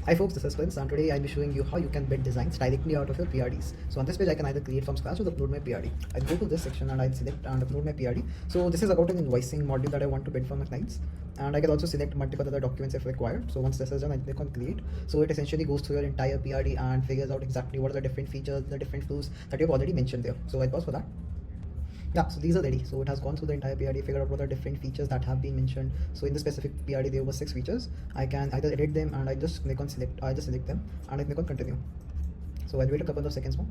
Hi folks, this is Prince and today I'll be showing you how you can build designs directly out of your PRDs. So on this page I can either create from scratch or upload my PRD. I'll go to this section and I'll select and upload my PRD. So this is about an invoicing module that I want to build for my clients. And I can also select multiple other documents if required. So once this is done, I click on create. So it essentially goes through your entire PRD and figures out exactly what are the different features, the different flows that you've already mentioned there. So I'll pause for that. Yeah, so these are ready. So it has gone through the entire PRD, figured out what are different features that have been mentioned. So in the specific PRD, there were 6 features. I can either edit them and I just click on select, I just select them and I click on continue. So I'll wait a couple of seconds more.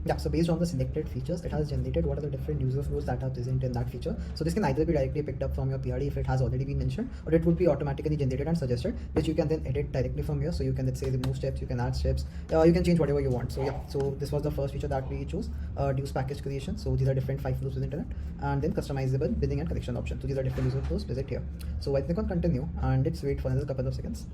Yeah, so based on the selected features, it has generated what are the different user flows that are present in that feature. So this can either be directly picked up from your PRD if it has already been mentioned, or it would be automatically generated and suggested, which you can then edit directly from here. So you can, let's say, remove steps, you can add steps, you can change whatever you want. So yeah, so this was the first feature that we chose, dues package creation. So these are different 5 flows within it, and then customizable billing and collection option. So these are different user flows present here. So I click on continue and let's wait for another couple of seconds.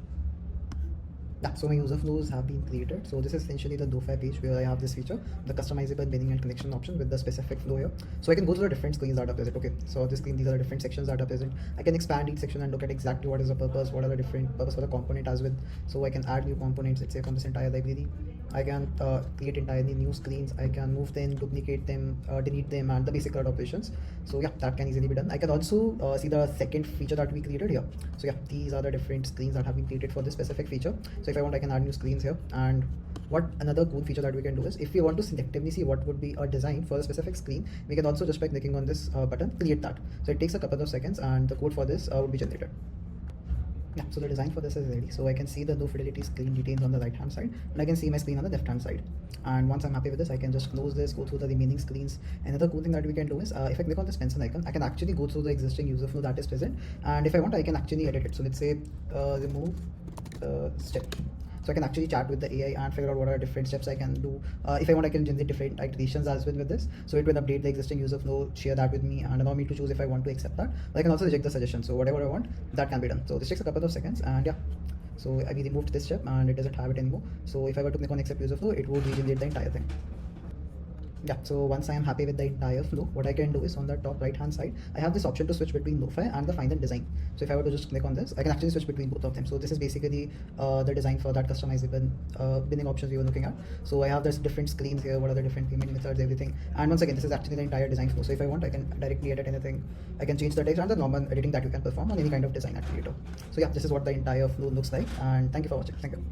Yeah, so my user flows have been created. So this is essentially the DoFi page where I have this feature, the customizable billing and connection option with the specific flow here. So I can go through the different screens that are present. Okay, so this screen, these are the different sections that are present. I can expand each section and look at exactly what is the purpose, what are the different purpose for the component as well. So I can add new components, let's say from this entire library. I can create entirely new screens. I can move them, duplicate them, delete them, and the basic CRUD operations. So yeah, that can easily be done. I can also see the second feature that we created here. So yeah, these are the different screens that have been created for this specific feature. So if I want, I can add new screens here. And what another cool feature that we can do is, if we want to selectively see what would be a design for a specific screen, we can also just by clicking on this button create that. So it takes a couple of seconds and the code for this would be generated. Yeah, so the design for this is ready. So I can see the low fidelity screen details on the right hand side, and I can see my screen on the left hand side. And once I'm happy with this, I can just close this, go through the remaining screens. Another cool thing that we can do is, if I click on this pencil icon, I can actually go through the existing user flow that is present, and if I want, I can actually edit it. So let's say remove step. So I can actually chat with the AI and figure out what are different steps I can do. If I want, I can generate different iterations as well with this. So it will update the existing user flow, share that with me, and allow me to choose if I want to accept that. But I can also reject the suggestion. So whatever I want, that can be done. So this takes a couple of seconds, and yeah. So I removed this step and it doesn't have it anymore. So if I were to click on accept user flow, it would regenerate the entire thing. Yeah, so once I am happy with the entire flow, what I can do is on the top right hand side, I have this option to switch between lo-fi and the final design. So if I were to just click on this, I can actually switch between both of them. So this is basically the design for that customizable billing options we were looking at. So I have this different screens here, what are the different payment methods, everything. And once again, this is actually the entire design flow. So if I want, I can directly edit anything. I can change the text and the normal editing that you can perform on any kind of design at Creatr. So yeah, this is what the entire flow looks like. And thank you for watching. Thank you.